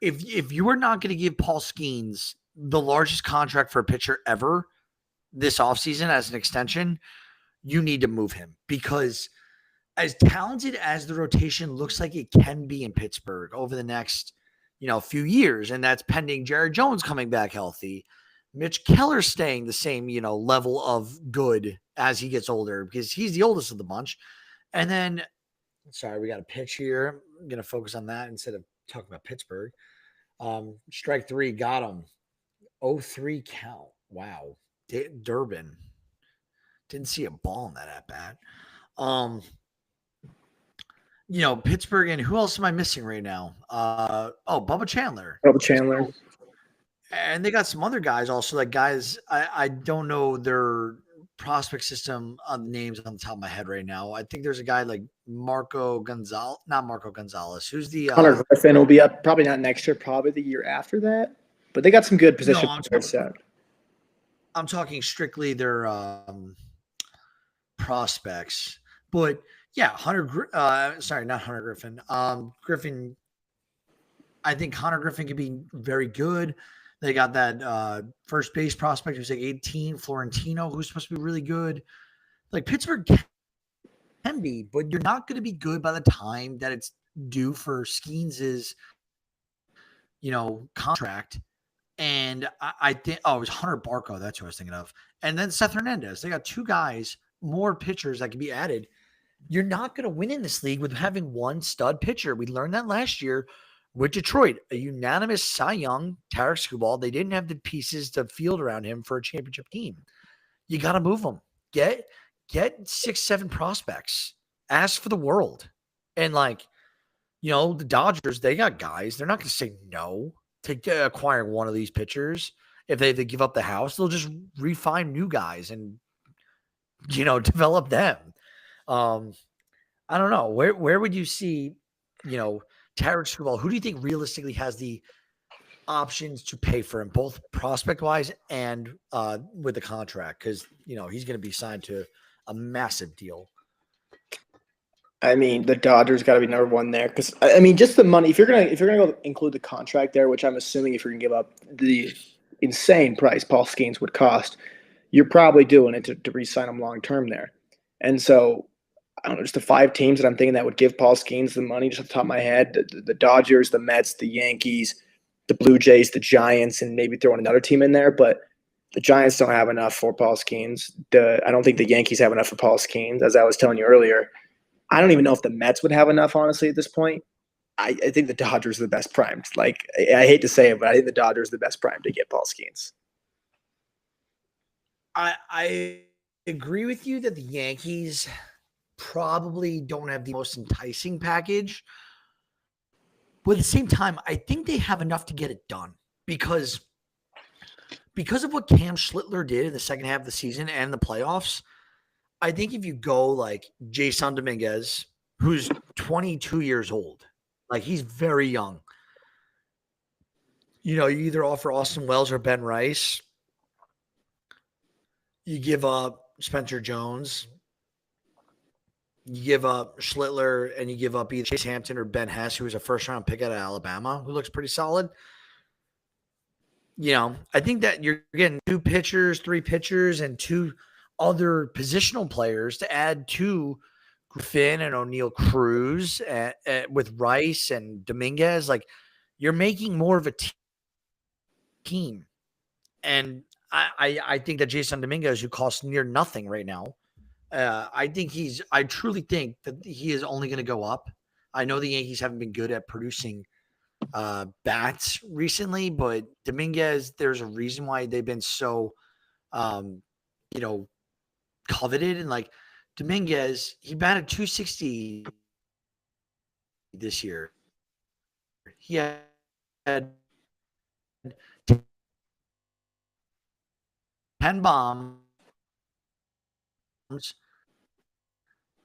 If you are not going to give Paul Skeens the largest contract for a pitcher ever, this offseason as an extension, you need to move him because as talented as the rotation looks like it can be in Pittsburgh over the next, few years, and that's pending Jared Jones coming back healthy, Mitch Keller staying the same, level of good as he gets older because he's the oldest of the bunch. And then, sorry, we got a pitch here. I'm going to focus on that instead of talking about Pittsburgh. Strike three, got him. 0-3 count. Wow. Durbin. Didn't see a ball in that at bat. Pittsburgh, and who else am I missing right now? Bubba Chandler. Bubba Chandler. And they got some other guys also, like guys, I don't know their prospect system names on the top of my head right now. I think there's a guy like not Marco Gonzalez. Who's the Hunter Griffin will be up probably not next year, probably the year after that. But they got some good position players set. I'm talking strictly their prospects. But yeah, not Hunter Griffin. Griffin, I think Connor Griffin could be very good. They got that first base prospect who's like 18, Florentino, who's supposed to be really good. Like Pittsburgh can be, but you're not going to be good by the time that it's due for Skeens' contract. And I think, it was Hunter Barco. That's who I was thinking of. And then Seth Hernandez. They got two guys, more pitchers that can be added. You're not going to win in this league with having one stud pitcher. We learned that last year with Detroit, a unanimous Cy Young, Tarek Skubal. They didn't have the pieces to field around him for a championship team. You got to move them. Get 6-7 prospects. Ask for the world. And the Dodgers, they got guys. They're not going to say no to acquiring one of these pitchers. If they give up the house, they'll just refine new guys and, develop them. I don't know. Where would you see, Tarek Skubal? Who do you think realistically has the options to pay for him, both prospect-wise and with the contract? Because, he's going to be signed to a massive deal. I mean, the Dodgers got to be number one there because just the money. If you're gonna go include the contract there, which I'm assuming if you're gonna give up the insane price Paul Skeens would cost, you're probably doing it to re-sign him long term there. And so, I don't know, just the 5 teams that I'm thinking that would give Paul Skeens the money, just off the top of my head: the Dodgers, the Mets, the Yankees, the Blue Jays, the Giants, and maybe throwing another team in there. But the Giants don't have enough for Paul Skeens. I don't think the Yankees have enough for Paul Skeens, as I was telling you earlier. I don't even know if the Mets would have enough, honestly, at this point. I think the Dodgers are the best primed. I hate to say it, but I think the Dodgers are the best primed to get Paul Skeens. I agree with you that the Yankees probably don't have the most enticing package. But at the same time, I think they have enough to get it done because of what Cam Schlittler did in the second half of the season and the playoffs. I think if you go like Jason Dominguez, who's 22 years old, he's very young. You either offer Austin Wells or Ben Rice. You give up Spencer Jones. You give up Schlittler, and you give up either Chase Hampton or Ben Hess, who was a first-round pick out of Alabama, who looks pretty solid. I think that you're getting 2 pitchers, 3 pitchers, and 2 other positional players to add to Griffin and O'Neal Cruz with Rice and Dominguez. You're making more of a team. And I think that Jason Dominguez, who costs near nothing right now, I truly think that he is only going to go up. I know the Yankees haven't been good at producing bats recently, but Dominguez, there's a reason why they've been so, coveted. And Dominguez, he batted .260 this year. He had 10 bombs,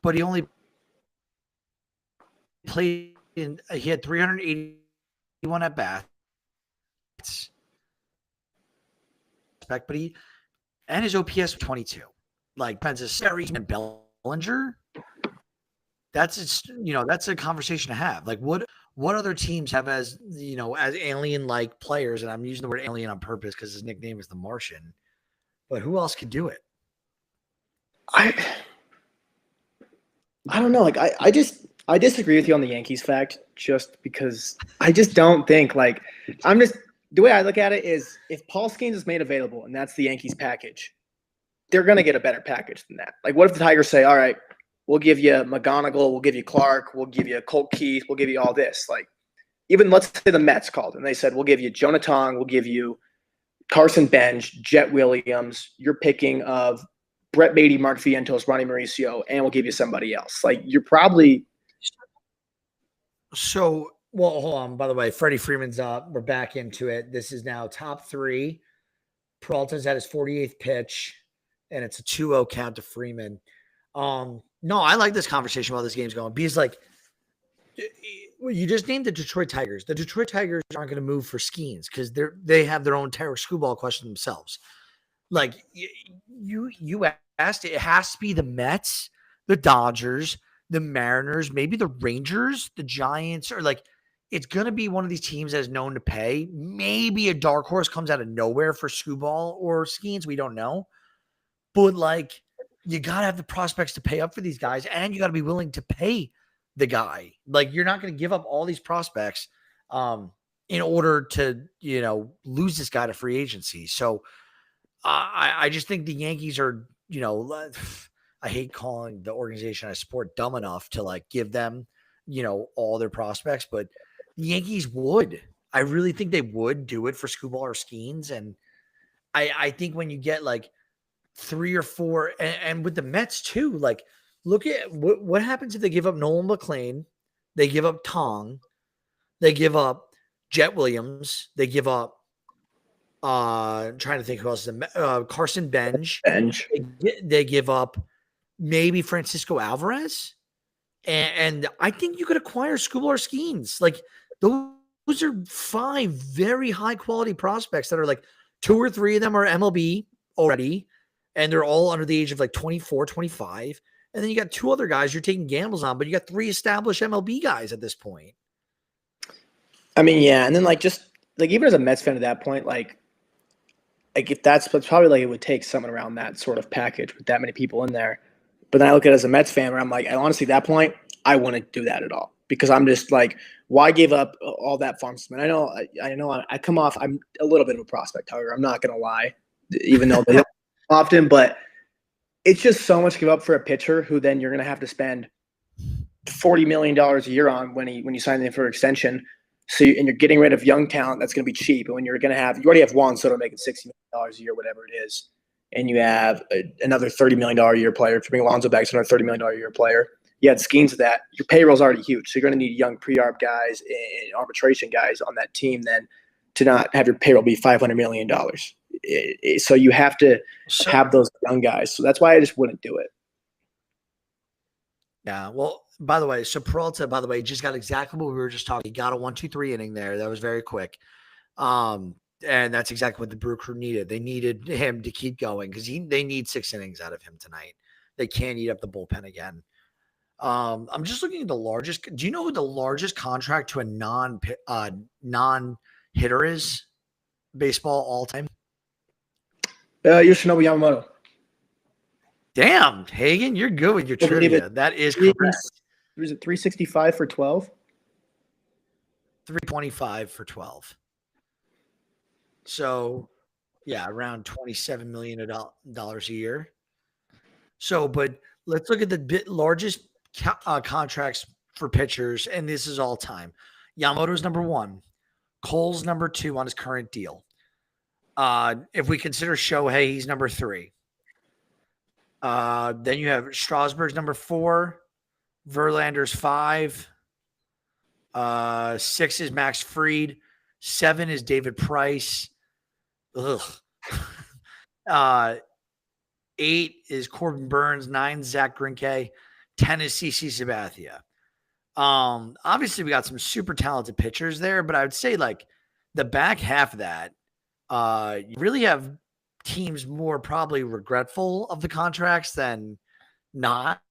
but he only played he had 381 at bats. But and his OPS 22. Pensaceri and Bellinger, that's a conversation to have. What other teams have as alien-like players, and I'm using the word alien on purpose because his nickname is the Martian. but who else could do it? I don't know. Like I disagree with you on the Yankees fact, just because I just don't think like the way I look at it is if Paul Skeens is made available and that's the Yankees package, they're gonna get a better package than that. Like what if the Tigers say, all right, we'll give you McGonigal, we'll give you Clark, we'll give you Colt Keith, we'll give you all this. Like even let's say the Mets called and they said, we'll give you Jonah Tong, we'll give you Carson Bench, Jet Williams, you're picking of Brett Beatty, Mark Vientos, Ronnie Mauricio, and we'll give you somebody else. Like you're probably so. Well, hold on. By the way, Freddie Freeman's up. We're back into it. This is now top three. Peralta's at his 48th pitch, and it's a 2-0 count to Freeman. No, I like this conversation while this game's going because, like, you just named the Detroit Tigers. The Detroit Tigers aren't going to move for Skeens because they have their own Tarek Screwball question themselves. Like you asked, it has to be the Mets, the Dodgers, the Mariners, maybe the Rangers, the Giants, or like it's going to be one of these teams that is known to pay. Maybe a dark horse comes out of nowhere for Screwball or Skeens. We don't know. But like you got to have the prospects to pay up for these guys, and you got to be willing to pay the guy. Like you're not going to give up all these prospects in order to, lose this guy to free agency. So I just think the Yankees are, I hate calling the organization I support dumb enough to like give them, all their prospects, but the Yankees would. I really think they would do it for Screwball or Skeens. And I think when you get like 3 or 4 and with the Mets too, like look at what happens if they give up Nolan McLean, they give up Tong, they give up Jet Williams, they give up trying to think who else is Carson Bench. They give up maybe Francisco Alvarez. And I think you could acquire Screwball or Skeens. Like those are 5 very high quality prospects that are like 2 or 3 of them are MLB already. And they're all under the age of like 24, 25. And then you got 2 other guys you're taking gambles on, but you got 3 established MLB guys at this point. I mean, yeah. And then like just like even as a Mets fan at that point, like if that's probably like it would take someone around that sort of package with that many people in there. But then I look at it as a Mets fan where I'm like, honestly, at that point, I wouldn't do that at all because I'm just like, why give up all that farm system? I know I come off, I'm a little bit of a prospect, however, I'm not going to lie, even though they don't often, but it's just so much to give up for a pitcher who then you're going to have to spend $40 million a year on when you sign in for extension. So and you're getting rid of young talent that's going to be cheap. And when you already have Juan Soto making $60 million a year, whatever it is, and you have another $30 million a year player. If you bring Alonso back, it's another $30 million a year player. You had Skeens of that. Your payroll's already huge. So you're going to need young pre-arb guys and arbitration guys on that team then to not have your payroll be $500 million. So you have to have those young guys. So that's why I just wouldn't do it. Yeah. Well, by the way, so Peralta, just got exactly what we were just talking. He got a 1-2-3 inning there. That was very quick. And that's exactly what the Brew crew needed. They needed him to keep going because they need 6 innings out of him tonight. They can't eat up the bullpen again. I'm just looking at the largest. Do you know who the largest contract to a non-hitter is? Baseball all time? Yoshinobu Yamamoto. Damn, Hagen, you're good with your trivia. That is correct. Was it 365 for 12? 325 for 12. So, yeah, around $27 million a year. So, but let's look at the largest contracts for pitchers, and this is all time. Yamamoto's number 1. Cole's number 2 on his current deal. If we consider Shohei, he's number 3. Then you have Strasburg's number 4, Verlander's 5. 6 is Max Fried. 7 is David Price. Ugh. 8 is Corbin Burns. 9 Zach Greinke. 10 is CC Sabathia. Obviously, we got some super talented pitchers there, but I would say like the back half of that, you really have teams more probably regretful of the contracts than not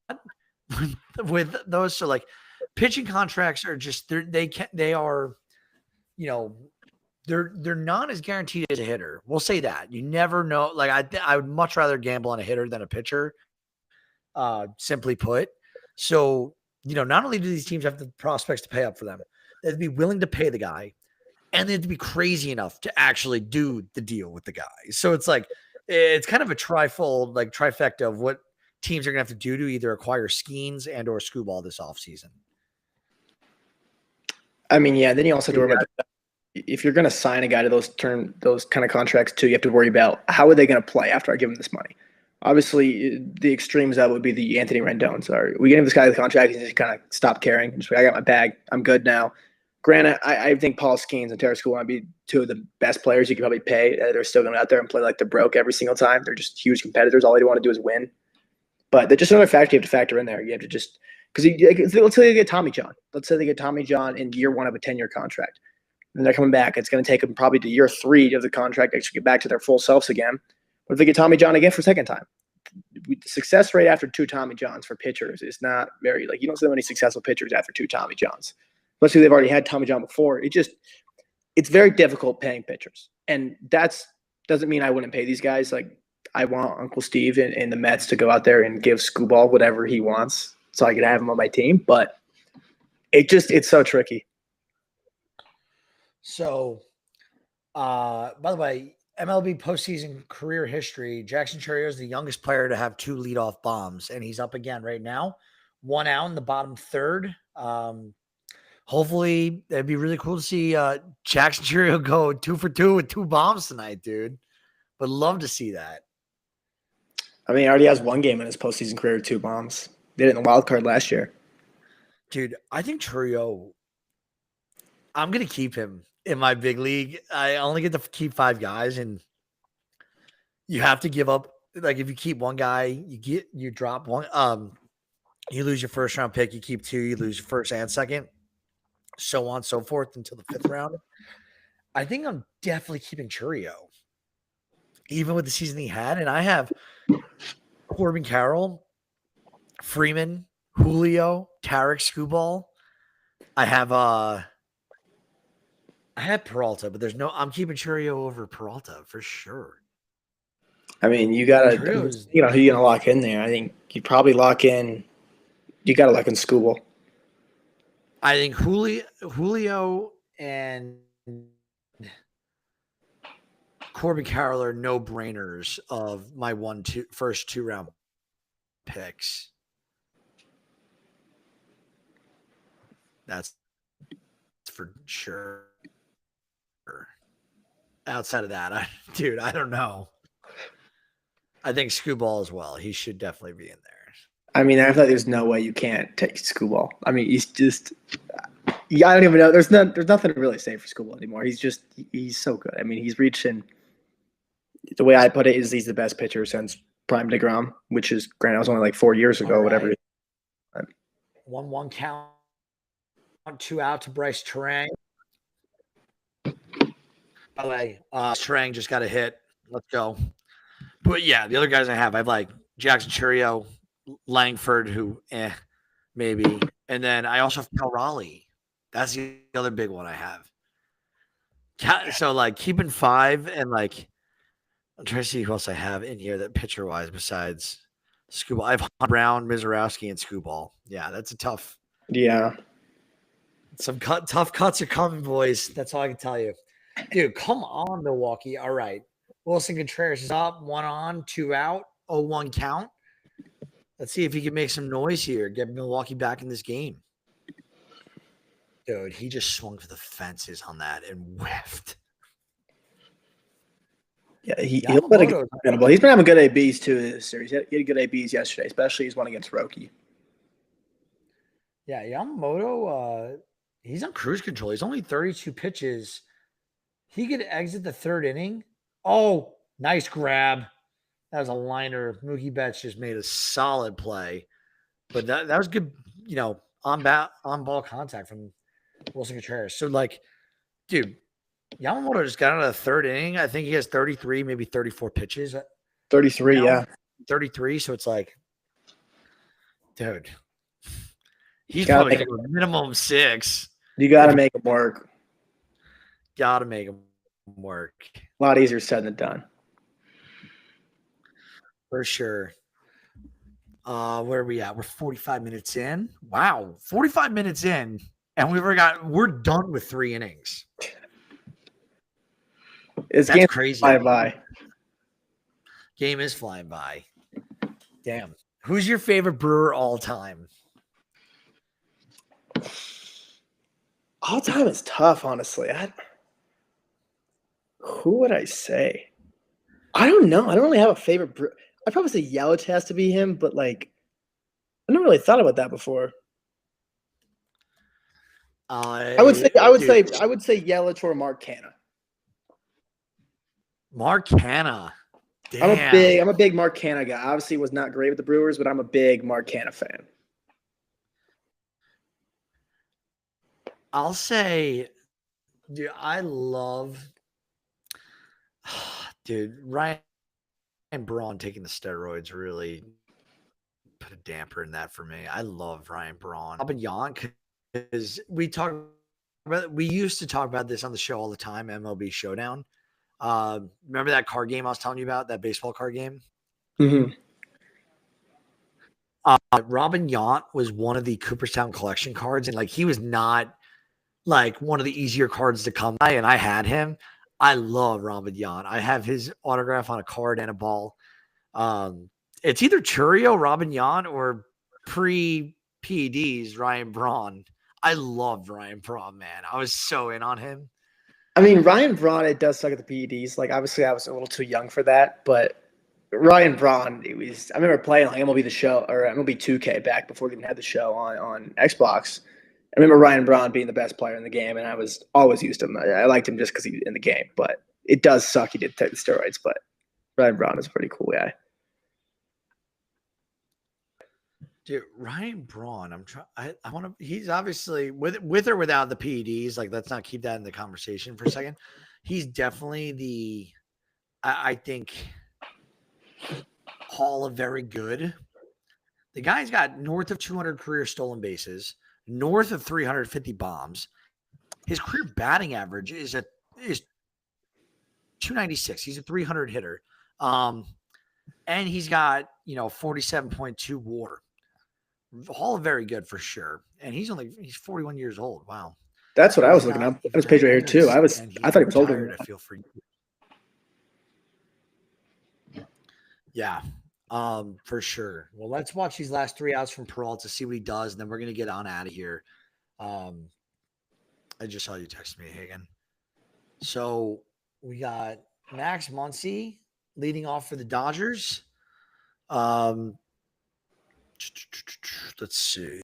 with those. So like pitching contracts are just they are they're not as guaranteed as a hitter. We'll say that. You never know. Like I would much rather gamble on a hitter than a pitcher. Simply put. So, not only do these teams have the prospects to pay up for them, they have to be willing to pay the guy, and they have to be crazy enough to actually do the deal with the guy. So it's like it's kind of a trifold, like trifecta of what teams are gonna have to do to either acquire Skeens and or Screwball this offseason. I mean, yeah. Then you also have to worry about if you're going to sign a guy to those kind of contracts too. You have to worry about how are they going to play after I give them this money. Obviously, the extremes that would be the Anthony Rendones. Are we getting this guy the contract? He's just kind of stop caring. Just like, I got my bag. I'm good now. Granted, I think Paul Skeens and Terry School might be two of the best players you could probably pay. They're still going out there and play like they're broke every single time. They're just huge competitors. All they want to do is win. But they're just another factor you have to factor in there. You have to just because let's say they get Tommy John. Let's say they get Tommy John in year one of a 10-year contract. And they're coming back. It's going to take them probably to year 3 of the contract to actually get back to their full selves again. What if they get Tommy John again for a second time? The success rate after 2 Tommy Johns for pitchers is not very you don't see many successful pitchers after 2 Tommy Johns. Especially they've already had Tommy John before. It's very difficult paying pitchers. And doesn't mean I wouldn't pay these guys. Like I want Uncle Steve and the Mets to go out there and give Screwball whatever he wants so I could have him on my team. But it's so tricky. So, by the way, MLB postseason career history, Jackson Chourio is the youngest player to have 2 leadoff bombs, and he's up again right now. 1 out in the bottom third. Hopefully, it'd be really cool to see Jackson Chourio go 2 for 2 with 2 bombs tonight, dude. Would love to see that. I mean, he already has 1 game in his postseason career with 2 bombs. Did it in the wild card last year. Dude, I think Chourio, I'm going to keep him in my big league. I only get to keep 5 guys, and you have to give up. Like if you keep 1 guy, you drop 1. You lose your first round pick. You keep 2, you lose your first and second, so on and so forth until the 5th round. I think I'm definitely keeping Chourio, even with the season he had. And I have Corbin Carroll, Freeman, Julio, Tarek, Screwball. I had Peralta, but I'm keeping Chourio over Peralta for sure. I mean, you gotta, who you gonna lock in there? I think you probably lock in. You gotta lock in Screwball. I think Julio and Corbin Carroll are no brainers of my first 2 round picks. That's for sure. Outside of that, I don't know. I think Screwball as well. He should definitely be in there. I mean, I thought there's no way you can't take Screwball. I mean, he's just I don't even know. There's nothing to really say for Screwball anymore. He's so good. I mean, he's reaching. The way I put it is he's the best pitcher since Prime DeGrom, which is granted, it was only like 4 years ago, whatever. 1-1 count, 2 out to Bryce Terang. By the way, Terang just got a hit. Let's go. But yeah, the other guys I have like Jackson Chourio, Langford, who maybe. And then I also have Cal Raleigh. That's the other big one I have. So like keeping 5 and like I'm trying to see who else I have in here that pitcher wise besides Screwball. I have Brown, Mizorowski, and Screwball. Yeah, that's a tough. Yeah. Some tough cuts are coming, boys. That's all I can tell you. Dude, come on, Milwaukee. All right. Wilson Contreras is up, 1 on, 2 out, 0-1 count. Let's see if he can make some noise here, get Milwaukee back in this game. Dude, he just swung for the fences on that and whiffed. Yeah, he's been having good ABs too this series. He had good ABs yesterday, especially his one against Roki. Yeah, Yamamoto, he's on cruise control. He's only 32 pitches. He could exit the 3rd inning. Oh, nice grab. That was a liner. Mookie Betts just made a solid play. But that was good, on ball contact from Wilson Contreras. So, like, dude, Yamamoto just got out of the 3rd inning. I think he has 33, maybe 34 pitches. 33, yeah. 33. So it's like, dude, he's probably minimum 6. You got to make him work. Got to make him work. A lot easier said than done. For sure. Where are we at? We're 45 minutes in. Wow, 45 minutes in, and we're done with 3 innings. That's crazy. Flying by. Game is flying by. Damn. Who's your favorite Brewer all time? All time is tough, honestly. Who would I say? I don't know. I don't really have a favorite Brewer. I'd probably say Yelich has to be him, but like, I never really thought about that before. I would say Yelich or Mark Canha. Mark Canha. Damn. I'm a big Mark Canha guy. Obviously, was not great with the Brewers, but I'm a big Mark Canha fan. I'll say, dude, I love, Ryan Braun taking the steroids really put a damper in that for me. I love Ryan Braun. Robin Yount, because we used to talk about this on the show all the time, MLB Showdown. Remember that card game I was telling you about, that baseball card game? Mm-hmm. Robin Yount was one of the Cooperstown collection cards, and like he was not like one of the easier cards to come by, and I had him. I love Robin Yount. I have his autograph on a card and a ball. It's either Churio, Robin Yount, or pre-PEDs, Ryan Braun. I loved Ryan Braun, man. I was so in on him. I mean, Ryan Braun, it does suck at the PEDs. Like, obviously, I was a little too young for that, but Ryan Braun, I remember playing like MLB The Show or MLB 2K back before we even had the show on Xbox. I remember Ryan Braun being the best player in the game, and I was always used him. I liked him just because he was in the game, but it does suck he did take the steroids, but Ryan Braun is a pretty cool guy. Dude, Ryan Braun, I want to, he's obviously with or without the PEDs, like let's not keep that in the conversation for a second. He's definitely I think Hall of Very Good. The guy's got north of 200 career stolen bases, north of 350 bombs. His career batting average is 296. He's a 300 hitter. And he's got, 47.2 WAR. Hall of Very Good for sure. And he's 41 years old. Wow. That's what I was looking up. I was page right here too. I thought he was older. I feel for you. Yeah. For sure. Well, let's watch these last 3 outs from Peralta, see what he does, and then we're gonna get on out of here. I just saw you text me, Hagen. So we got Max Muncy leading off for the Dodgers. Let's see.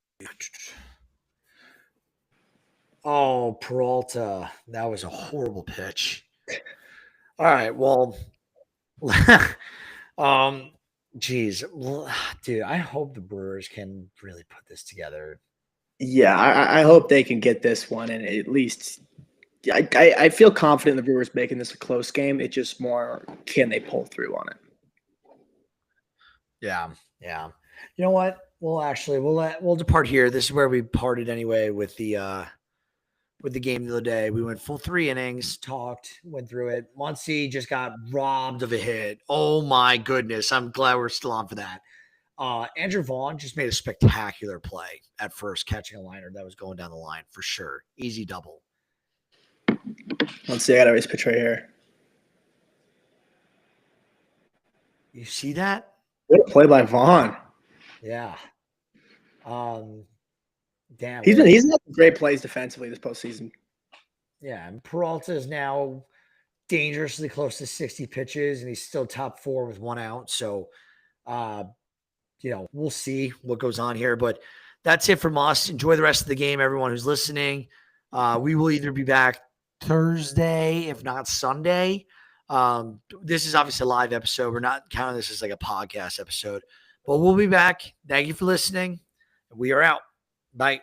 Oh, Peralta. That was a horrible pitch. All right. Well, geez. Well, dude, I hope the Brewers can really put this together. Yeah, I hope they can get this one, and at least I feel confident the Brewers making this a close game. It's just more, can they pull through on it? Yeah. You know what? We'll depart here. This is where we parted anyway with the game the other day. We went full 3 innings, talked, went through it. Muncy just got robbed of a hit. Oh my goodness. I'm glad we're still on for that. Andrew Vaughn just made a spectacular play at first, catching a liner that was going down the line for sure. Easy double. Let's see. I got a race pitch right here. You see that? What a play by Vaughn. Yeah. Damn. He's had great plays defensively this postseason. Yeah, and Peralta is now dangerously close to 60 pitches, and he's still top 4 with 1 out. So, we'll see what goes on here. But that's it from us. Enjoy the rest of the game, everyone who's listening. We will either be back Thursday, if not Sunday. This is obviously a live episode. We're not counting this as like a podcast episode. But we'll be back. Thank you for listening. We are out. Bye.